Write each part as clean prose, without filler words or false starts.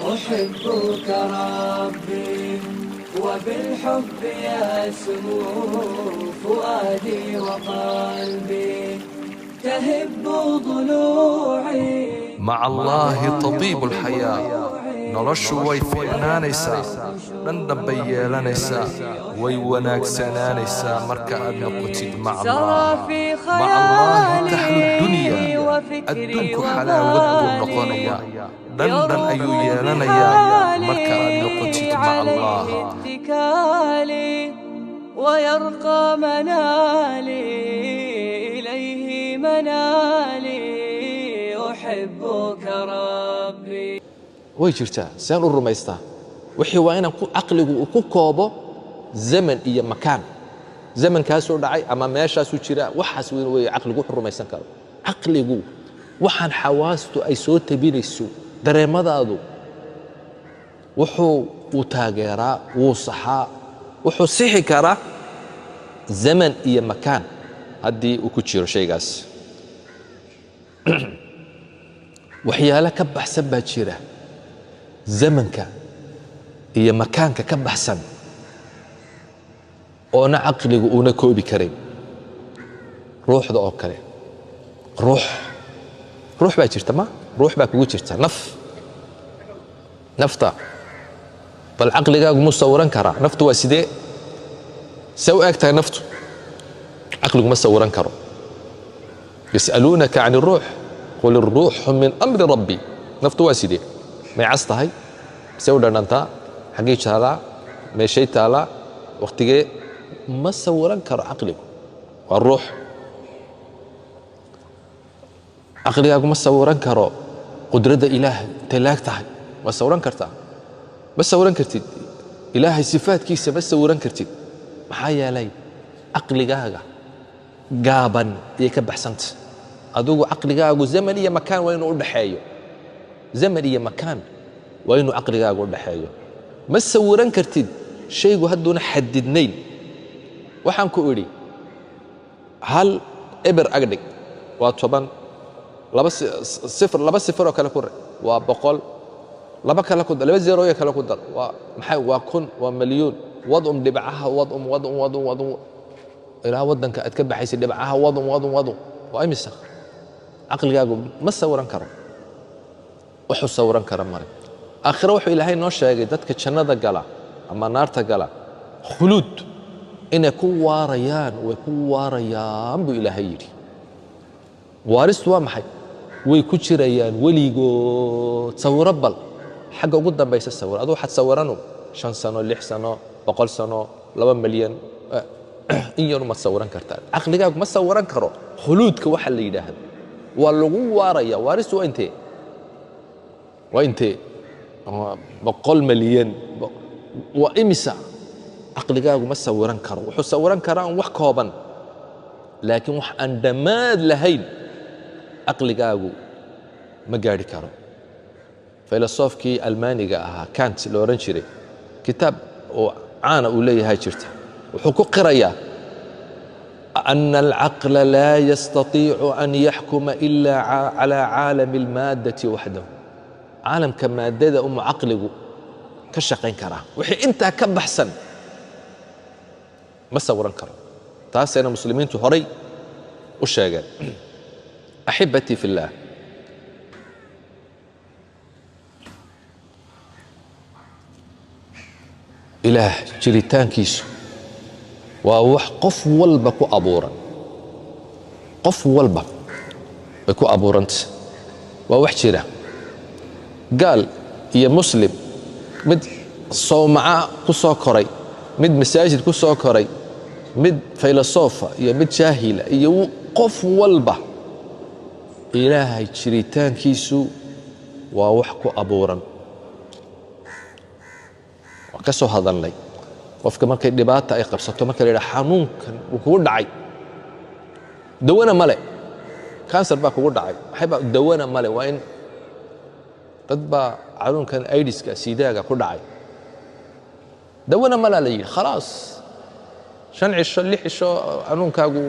أحبك ربي وبالحب يسمو فؤادي وقلبي تهب ضلوعي. مع الله طبيب الحياة نرشو ويفعنانيسا نندم بيالانيسا ويوناكسنانيسا مركا أدنقتد مع الله. مع الله تحلو الدنيا أدنك حلاوة النقانية دندن أيو يالانيا مركا أدنقتد مع الله. ويرقى منالي إليه منالي أحبك ربي. way jirtaa saan u rumaystaa wixii waa inaan aqligu uu ku koobo zaman iyo makaan zamankaas oo dhacay ama meeshaas uu jira waxaas way aqligu wuxuu rumaysan karo aqligu waxaan xawaastu ay soo tabinayso dareemadaadu wuxuu u taageeraa wuu saxaa wuxuu sixi karaa zaman iyo makaan haddii uu ku jiro shaygaas waxyaalo ka baxsan baa jira zamanka iyo makaanka ka baxsan oona caqligu una koobi karin ruuxda oo kale ruux baa jirta ma ruux baa kugu jirta nafta bal caqligaagu ma sawiran karaa naftu waa sidee سو أكتر نفته عقلك ما صوران كرو يسألونك عن الروح قل الروح من أمر ربي نفته واسدي ما يعصتهاي سو درنتا حقيقة هذا ما شيء تعالى وقت جاي ما صوران كرو عقلك والروح عقلك ما صوران كرو قدرة إله تلاك تحت ما صوران كرتا بس صوران كرتي إلهي صفات كيسة بس صوران كرتي maxaa yeelay aqligaaga gaaban iyo ka baxsanta adigu aqligaagu zaman iyo makaan waa inuu u dhaxeeyo zaman iyo makaan waa inuu aqligaagu u dhaxeeyo ma sawiran kartid shaygu hadduuna xadidnayn waxaan ku idhi hal eber agdhig waa 10 laba sifir oo kale ku waa 100 laba kale ku laba zero oo kale ku dar waa maxay waa kun waa milyan وضم دبعها وضم إلى ودنك أتكبح حيث دبعها وضم وأي مسخ عقل جاكم ما صورن كرم وحو صورن كرم مرة آخر وحو إلى هاي نوشة جدتك تشنّا قلا أما نار تقلا خلود إن يكون واريان ويكون واريان بإلى هيري وارث وامحي ويكون ريان وليجو تصور بل حاجة قدام بيس الصور أدو حد صورانه 5 سنة 6 سنة 100 سنة 2 مليون إن يوم ما تصورن كرتان عقلك ما تصورن كرو خلودك واحد اللي يدهن واللغو واريا وارث وانت 100 مليون وإمسا عقلك ما تصورن كرو وحو تصورن كران wax kooban laakiin wax aan dhammaad lahayn عقلك ma gaari karo فيلسوفكي ألمانيga ahaa Kant loo oran jiray كتاب وعانى وليه هاي شرته وحقوق قرية أن العقل لا يستطيع أن يحكم إلا على عالم المادة وحده عالم كمادة عقله كشقين كراه وحي أنت كبحسن ما صورن كراه تاس أنا مسلمين تهري وشاقل أحبتي في الله إله جريتان كيسو ووح قف والبا كو أبورا قف والبا كو أبورنت ووح جرا قال يا مسلم مد صومعاء كو سوكري مد مساجد كو سوكري مد فيلسوفة يا مد جاهلة يا قف والبا إله جريتان كيسو ووح كو أبورا kasoo hadalnay qofka markay dhibaato ay qabsato marka la xanuunkan uu kugu dhacay dawana male cancer baa kugu dhacay waxba dawana male waa in dad baa xanuunkan AIDS-ka sidaaga ku dhacay dawana male la yiri خلاص 5 cisho 6 cisho xanuunkaagu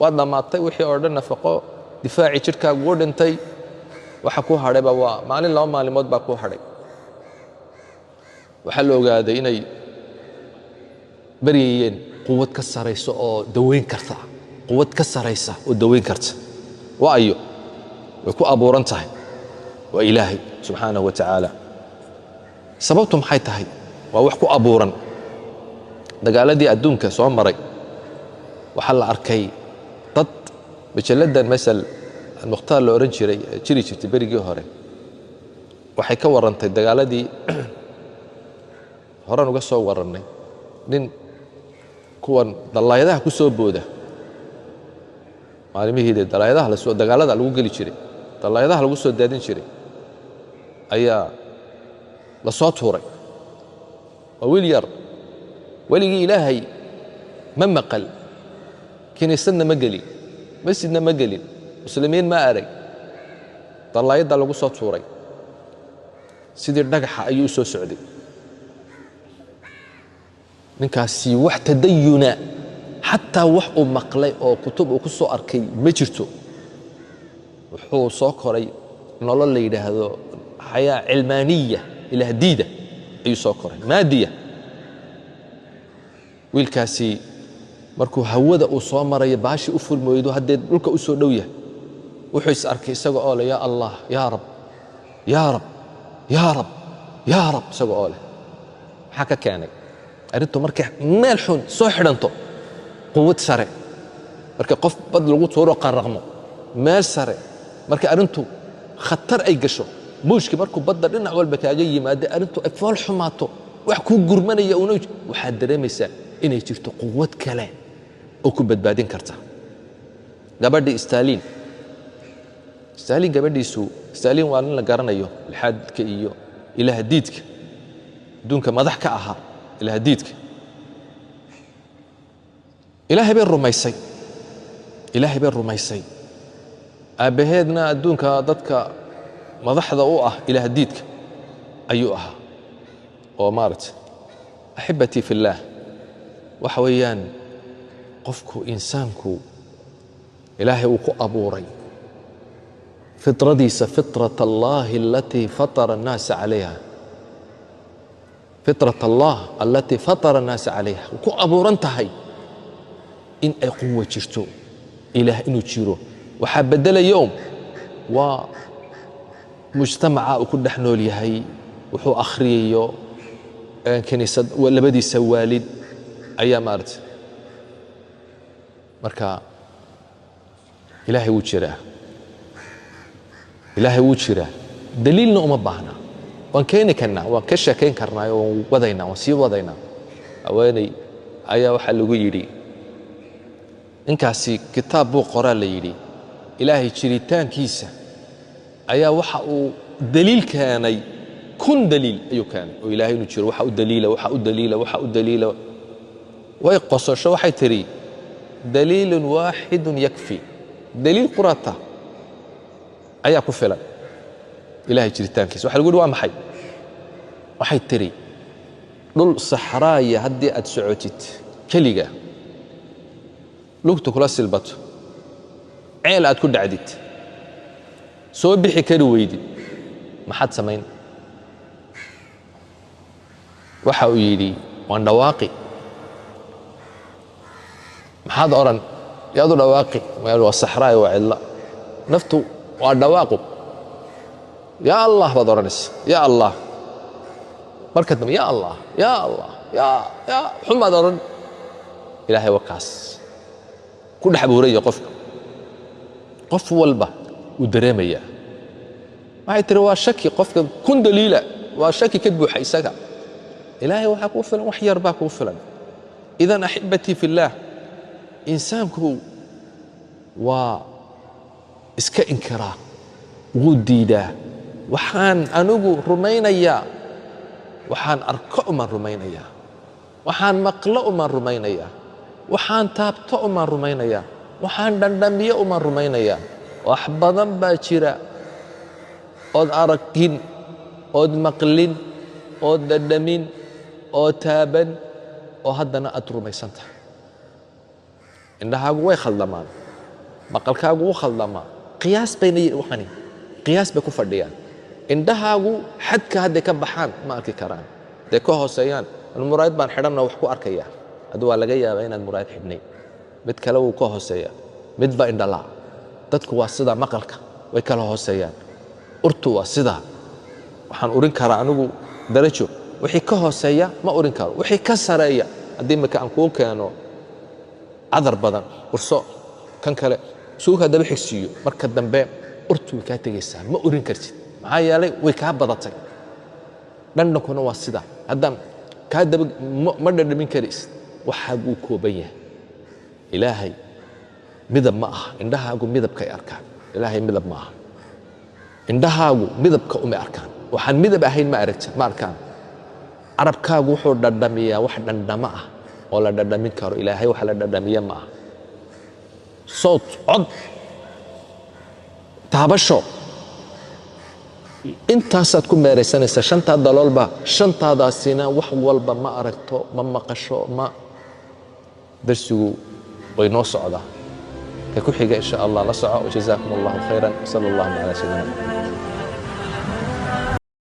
waa dhamaatay wixii oo dhan nafaqo difaaci jirkaagu u dhintay waxa ku hadhayba waa maalin laba maalimood baa ku hadhay waxaa la ogaaday inay baryayeen quwad ka saraysa oo daweyn karta quwad ka saraysa oo daweyn karta waayo way ku abuuran tahay waa ilaahay subxaanahu wa tacaala sababtu maxay tahay waa wax ku abuuran dagaaladii adduunka soo maray waxaa la arkay dad majalladan masal mukhtaar la oran jiray jiri jirtay berigii hore waxay ka warantay dagaaladii horan uga soo warannay nin kuwan dalaayadaha ku soo booda maalmihiidee dagaalada lagu geli jiray dalaayadaha lagu soo daadin jiray ayaa la soo tuuray waa wiil yar weligii ilaahay ma maqal kiniisadna ma gelin masjidna ma gelin muslimiin ma arag dalaayadda lagu soo tuuray sidii dhagaxa ayuu u soo socday ninkaasi wax tadayuna xataa wax uu maqlay oo kutub uu ku soo arkay ma jirto wuxuu soo koray nolol la yidhaahdo xayaa cilmaaniya ilaah diida ayuu soo koray maadiya wiilkaasi markuu hawada uu soo marayo baashi u furmooydo haddee dhulka u soo dhow yahay wuxuu is arkay isaga oo leh yaa allah yaa rab yaa rab yaa rab yaa rab isaga oo leh maxaa ka keenay arrintu markay meel xun soo xidhanto quwad sare marka qof bad lagu tuuro qarraqmo meel sare marka arrintu khatar ay gasho muushki markuu badda dhinac walba kaaga yimaado arrintu ay fool xumaato wax kuu gurmanaya una waxaad dareemaysaa inay jirto quwad kale oo ku badbaadin karta gabadhii Stalin gabadhiisu Stalin waa nin la garanayo ilxaadka iyo ilaah diidka adduunka madax ka ahaa ilaah diidka ilaahay bay rumaysay aabbaheedna adduunka dadka madaxda u ah ilaah diidka ayuu ahaa oo maaragtay axibbatii fillaah waxa weeyaan qofku insaanku ilaahay uu ku abuuray fitradiisa fitrat allahi alatii fatara annaasa calayha fitrat allah alatii fatara annaasa calayha ku abuuran tahay in ay quwo jirto ilaah inuu jiro waxaa beddelaya waa mujtamaca uu ku dhex nool yahay wuxuu akhriyayo kiniisad labadiisa waalid ayaa maaragtay marka ilaahay wuu jiraa daliilna uma baahna waan keeni karnaa waan ka sheekayn karnaa waan wadaynaa waan sii wadaynaa haweeney ayaa waxaa lagu yidhi ninkaasi kitaab buu qoraa la yidhi ilaahay jiritaankiisa ayaa waxa uu daliil keenay kun daliil ayuu keenay oo ilaahay inuu jiro waxa u daliila way qososho waxay tiri daliilun waaxidun yakfi daliil qurata ayaa ku filan ilaahay jiritaankiisa waxa lagu yidhi waa maxay waxay tiri dhul saxraaya haddii aad socotid keliga lugta kula silbato ceel aad ku dhacdid soo bixi kari weydid maxaad samayn waxa uu yidhi waan dhawaaqi maxaad oran yaad u dhawaaqi waa saxraaya waa cidla naftu waa dhawaaqu yaa allah baad oranaysa yaa allah marka dambe yaa allah yaa allah yaa xumaad oran ilaahay waa kaas ku dhex buuraya qofka qof walba uu dareemaya waxay tiri waa shaki qofka kun daliila waa shaki ka buuxa isaga ilaahay waxaa kuu filan wax yar baa kuu filan idan axibbatii fillaah insaanku waa iska inkiraa wuu diidaa waxaan anigu rumaynayaa waxaan arko umaan rumaynayaa waxaan maqlo umaan rumaynayaa waxaan taabto umaan rumaynayaa waxaan dhandhamiyo umaan rumaynayaa wax badan baa jira ood aragin ood maqlin ood dhadhamin oo taaban oo haddana aad rumaysan tahay indhahaagu way khaldamaan maqalkaagu wuu khaldamaa qiyaas bayna waxani qiyaas bay ku fadhiyaan indhahaagu xadka hadday ka baxaan ma arki karaan hadday ka hooseeyaan muraayad baan xidhanna wax ku arkayaa hadda waa laga yaabaa inaad muraayad xidhnay mid kale wuu ka hooseeyaa midba indhala dadku waa sidaa maqalka way kala hooseeyaan urtu waa sidaa waxaan urin karaa anigu darajo wixii ka hooseeya ma urin karo wixii ka sareeya haddii marka aan kuu keeno cadar badan urso kan kale suuga daba xigsiiyo marka dambe urtu way kaa tegaysaa ma urin kartid maxaa yeelay way kaa badatay dhandhankuna waa sidaa haddaan kaa daba ma dhadhamin karaysid waxaa guu kooban yahay ilaahay midab ma aha indhahaagu midabkay arkaan ilaahay midab ma aha indhahaagu midabka uma arkaan waxaan midab ahayn ma arkaan carabkaagu wuxuu dhadhamiyaa wax dhandhamo ah oo la dhadhamin karo ilaahay wax la dhadhamiya ma aha صوت cod taabasho intaasaad ku meeraysanaysaa shantaa daloolba shantaadaasina wax walba ma aragto ma maqasho ma darsigu way noo socdaa ka ku xiga insha allah la soco wajazaakum allahu khayran sala allahu calaa sayyidina muxamed